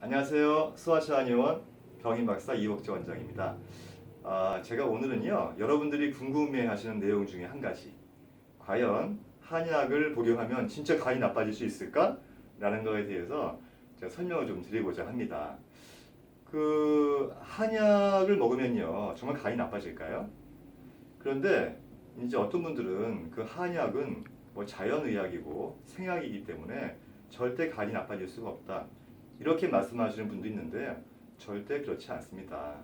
안녕하세요. 수아시 한의원 병인박사 이옥재 원장입니다. 제가 오늘은요, 여러분들이 궁금해하시는 내용 중에 한 가지, 과연 한약을 복용하면 진짜 간이 나빠질 수 있을까? 라는 거에 대해서 제가 설명을 좀 드리고자 합니다. 한약을 먹으면요, 정말 간이 나빠질까요? 그런데 이제 어떤 분들은 그 한약은 뭐 자연의학이고 생약이기 때문에 절대 간이 나빠질 수가 없다, 이렇게 말씀하시는 분도 있는데 절대 그렇지 않습니다.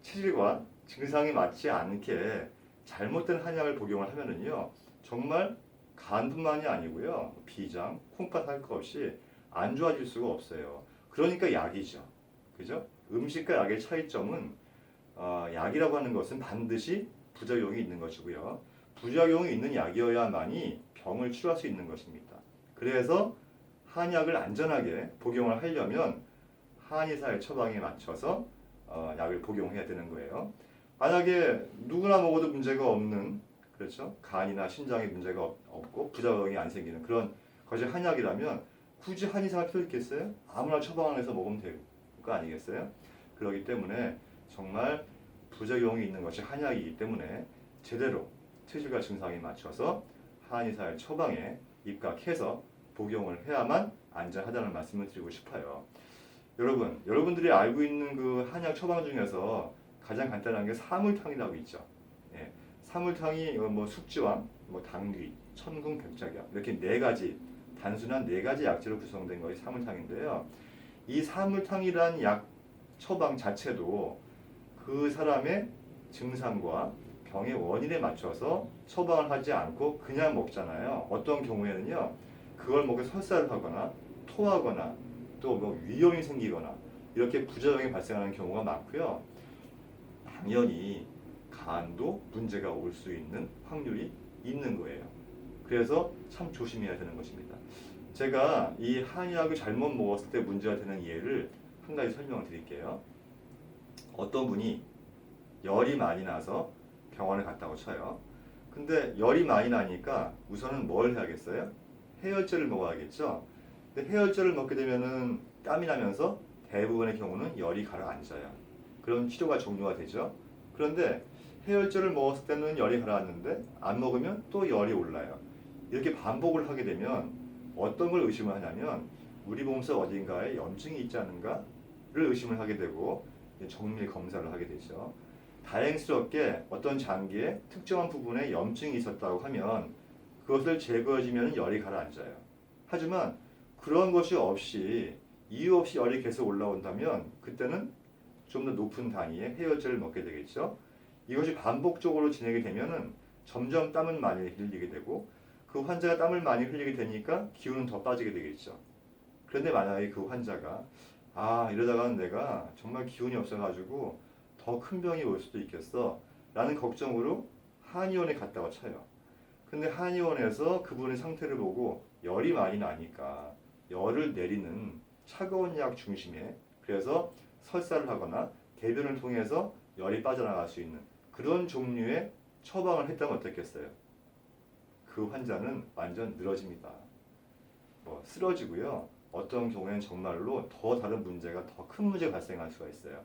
체질과 증상이 맞지 않게 잘못된 한약을 복용을 하면은요, 정말 간뿐만이 아니고요, 비장, 콩팥 할 것 없이 안 좋아질 수가 없어요. 그러니까 약이죠. 그죠? 음식과 약의 차이점은 약이라고 하는 것은 반드시 부작용이 있는 것이고요. 부작용이 있는 약이어야만이 병을 치료할 수 있는 것입니다. 그래서 한약을 안전하게 복용을 하려면 한의사의 처방에 맞춰서 약을 복용해야 되는 거예요. 만약에 누구나 먹어도 문제가 없는, 그렇죠? 간이나 신장에 문제가 없고 부작용이 안 생기는 그런 것이 한약이라면 굳이 한의사가 필요 있겠어요? 아무나 처방 안에서 먹으면 될 거 아니겠어요? 그렇기 때문에 정말 부작용이 있는 것이 한약이기 때문에 제대로 체질과 증상에 맞춰서 한의사의 처방에 입각해서 복용을 해야만 안전하다는 말씀을 드리고 싶어요. 여러분들이 알고 있는 그 한약 처방 중에서 가장 간단한 게 사물탕이라고 있죠. 예, 사물탕이 뭐 숙지왕, 뭐 당귀, 천궁, 백작약 이렇게 네 가지, 단순한 네 가지 약재로 구성된 것이 사물탕인데요. 이 사물탕이란 약 처방 자체도 그 사람의 증상과 병의 원인에 맞춰서 처방을 하지 않고 그냥 먹잖아요. 어떤 경우에는요, 그걸 먹여 설사를 하거나 토하거나 또 뭐 위염이 생기거나 이렇게 부작용이 발생하는 경우가 많고요. 당연히 간도 문제가 올 수 있는 확률이 있는 거예요. 그래서 참 조심해야 되는 것입니다. 제가 이 한약을 잘못 먹었을 때 문제가 되는 예를 한 가지 설명을 드릴게요. 어떤 분이 열이 많이 나서 병원에 갔다고 쳐요. 근데 열이 많이 나니까 우선은 뭘 해야겠어요? 해열제를 먹어야겠죠. 근데 해열제를 먹게 되면은 땀이 나면서 대부분의 경우는 열이 가라앉아요. 그런 치료가 종료가 되죠. 그런데 해열제를 먹었을 때는 열이 가라앉는데 안 먹으면 또 열이 올라요. 이렇게 반복을 하게 되면 어떤 걸 의심을 하냐면 우리 몸속 어딘가에 염증이 있지 않은가를 의심을 하게 되고 정밀 검사를 하게 되죠. 다행스럽게 어떤 장기에 특정한 부분에 염증이 있었다고 하면 그것을 제거해주면 열이 가라앉아요. 하지만 그런 것이 없이 이유 없이 열이 계속 올라온다면 그때는 좀 더 높은 단위의 해열제를 먹게 되겠죠. 이것이 반복적으로 진행이 되면은 점점 땀을 많이 흘리게 되고 그 환자가 땀을 많이 흘리게 되니까 기운은 더 빠지게 되겠죠. 그런데 만약에 그 환자가 이러다가는 내가 정말 기운이 없어가지고 더 큰 병이 올 수도 있겠어 라는 걱정으로 한의원에 갔다고 쳐요. 근데 한의원에서 그분의 상태를 보고 열이 많이 나니까 열을 내리는 차가운 약 중심에, 그래서 설사를 하거나 대변을 통해서 열이 빠져나갈 수 있는 그런 종류의 처방을 했다면 어떻겠어요? 그 환자는 완전 늘어집니다. 뭐 쓰러지고요. 어떤 경우에는 정말로 더 다른 문제가, 더 큰 문제가 발생할 수가 있어요.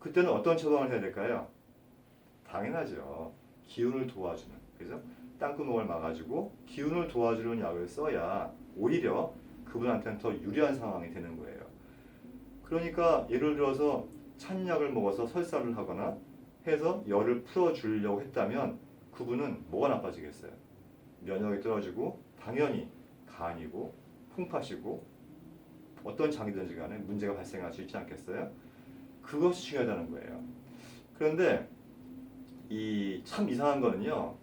그때는 어떤 처방을 해야 될까요? 당연하죠. 기운을 도와주는, 그죠? 땅구멍을 막아주고 기운을 도와주는 약을 써야 오히려 그분한테는 더 유리한 상황이 되는 거예요. 그러니까 예를 들어서 찬약을 먹어서 설사를 하거나 해서 열을 풀어주려고 했다면 그분은 뭐가 나빠지겠어요? 면역이 떨어지고 당연히 간이고 콩팥이고 어떤 장이든지 간에 문제가 발생할 수 있지 않겠어요? 그것이 중요하다는 거예요. 그런데 이 참 이상한 거는요,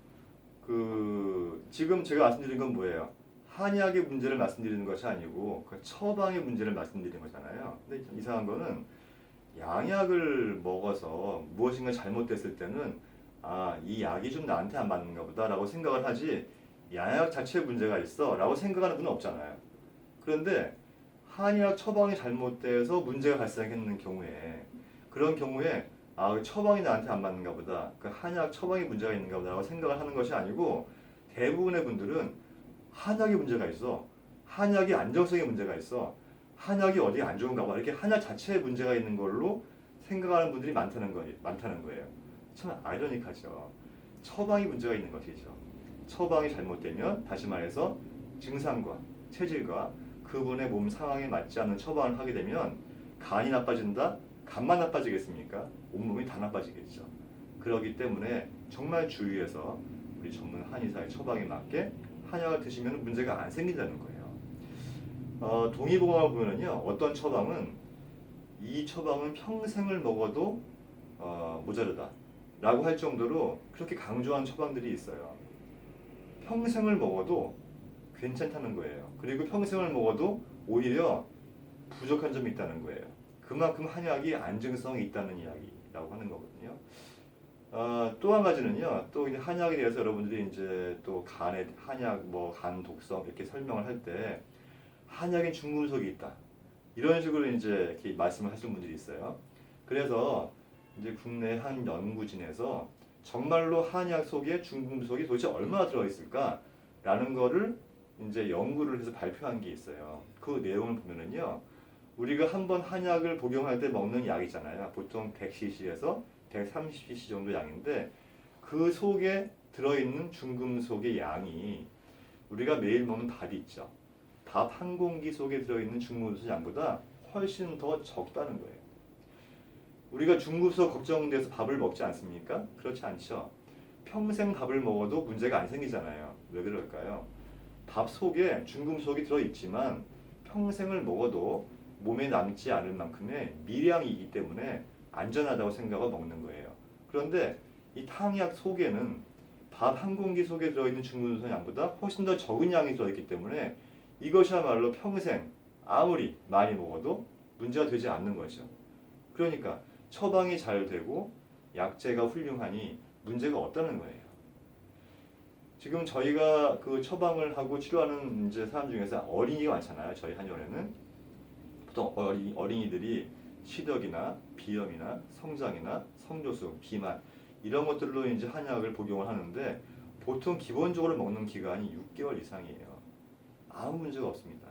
지금 제가 말씀드린 건 뭐예요? 한의학의 문제를 말씀드리는 것이 아니고 그 처방의 문제를 말씀드리는 거잖아요. 근데 이상한 거는 양약을 먹어서 무엇인가 잘못됐을 때는 이 약이 좀 나한테 안 맞는가 보다라고 생각을 하지 양약 자체에 문제가 있어 라고 생각하는 분은 없잖아요. 그런데 한의학 처방이 잘못돼서 문제가 발생했는 경우에, 그런 경우에 그 처방이 나한테 안 맞는가 보다, 그 한약 처방이 문제가 있는가 보다라고 생각을 하는 것이 아니고 대부분의 분들은 한약에 문제가 있어, 한약의 안정성에 문제가 있어, 한약이 어디 안 좋은가 봐. 이렇게 한약 자체에 문제가 있는 걸로 생각하는 분들이 많다는 거예요. 참 아이러니하죠. 처방이 문제가 있는 것이죠. 처방이 잘못되면 다시 말해서 증상과 체질과 그분의 몸 상황에 맞지 않는 처방을 하게 되면 간이 나빠진다? 간만 나빠지겠습니까? 온몸이 다 나빠지겠죠. 그렇기 때문에 정말 주의해서 우리 전문 한의사의 처방에 맞게 한약을 드시면 문제가 안 생긴다는 거예요. 동의보감을 보면은요, 어떤 처방은 이 처방은 평생을 먹어도 모자르다 라고 할 정도로 그렇게 강조한 처방들이 있어요. 평생을 먹어도 괜찮다는 거예요. 그리고 평생을 먹어도 오히려 부족한 점이 있다는 거예요. 그만큼 한약이 안정성이 있다는 이야기라고 하는 거거든요. 또 한 가지는요. 또 이제 한약에 대해서 여러분들이 이제 또 간의 한약 뭐 간 독성 이렇게 설명을 할 때 한약엔 중금속이 있다. 이런 식으로 이제 이렇게 말씀을 하시는 분들이 있어요. 그래서 이제 국내 한 연구진에서 정말로 한약 속에 중금속이 도대체 얼마나 들어 있을까라는 거를 이제 연구를 해서 발표한 게 있어요. 그 내용을 보면은요. 우리가 한번 한약을 복용할 때 먹는 약이잖아요. 보통 100cc에서 130cc 정도 양인데 그 속에 들어있는 중금속의 양이 우리가 매일 먹는 밥이 있죠. 밥 한 공기 속에 들어있는 중금속 양보다 훨씬 더 적다는 거예요. 우리가 중금속 걱정돼서 밥을 먹지 않습니까? 그렇지 않죠. 평생 밥을 먹어도 문제가 안 생기잖아요. 왜 그럴까요? 밥 속에 중금속이 들어있지만 평생을 먹어도 몸에 남지 않을 만큼의 미량이기 때문에 안전하다고 생각하고 먹는 거예요. 그런데 이 탕약 속에는 밥 한 공기 속에 들어있는 중금속 양보다 훨씬 더 적은 양이 들어있기 때문에 이것이야말로 평생 아무리 많이 먹어도 문제가 되지 않는 거죠. 그러니까 처방이 잘 되고 약재가 훌륭하니 문제가 없다는 거예요. 지금 저희가 그 처방을 하고 치료하는 이제 사람 중에서 어린이가 많잖아요. 저희 한의원에는 보통 어린이들이 시력이나 비염이나 성장이나 성조숙, 비만 이런 것들로 이제 한약을 복용을 하는데 보통 기본적으로 먹는 기간이 6개월 이상이에요. 아무 문제가 없습니다.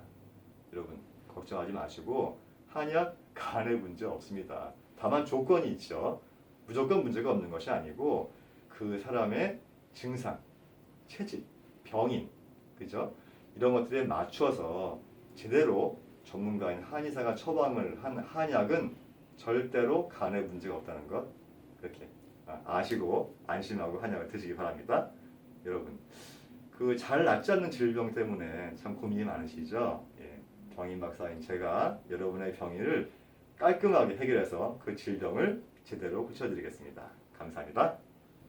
여러분 걱정하지 마시고 한약 간에 문제 없습니다. 다만 조건이 있죠. 무조건 문제가 없는 것이 아니고 그 사람의 증상, 체질, 병인, 그죠? 이런 것들에 맞춰서 제대로 전문가인 한의사가 처방을 한 한약은 절대로 간에 문제가 없다는 것 그렇게 아시고 안심하고 한약을 드시기 바랍니다. 여러분 그 잘 낫지 않는 질병 때문에 참 고민이 많으시죠? 예, 병인 박사인 제가 여러분의 병을 깔끔하게 해결해서 그 질병을 제대로 고쳐드리겠습니다. 감사합니다.